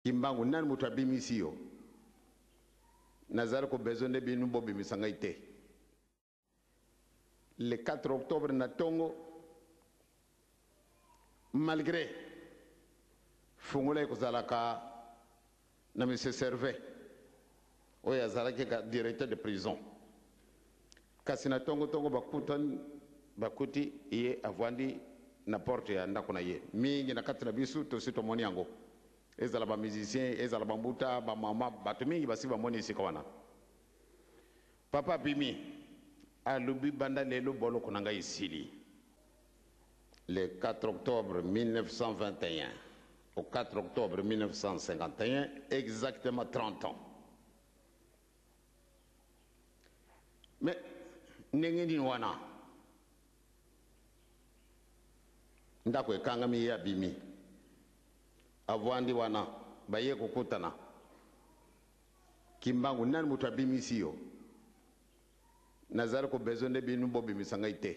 Kimbangu nan mutu abimisi yo. Nazar ko besoin de binu bo bimisanga ite. Le 4 octobre na Tongo, malgré Fungule Kozalaka na M. Servet, oya zalaki ka directeur de prison. Kasi na Tongo bakuti iye avwandi na porte ya ndako na ye. Mingi na kati na bisu tosi tomoni yango. Ezala ba musicien, ezala ba mbuta, ba mama, batu mingi basi ba moni sika wana. Papa Bimi alubi banda lelo bolo konanga isili. Le 4 octobre 1921 au 4 octobre 1951, exactement 30 ans. Mais nengeni wana ndako ekangami ya Bimi avwandi wana baye kokutana Kimbangu nani mutu abimisi yo Nazar ko besoin de binu bo bimisanga ite.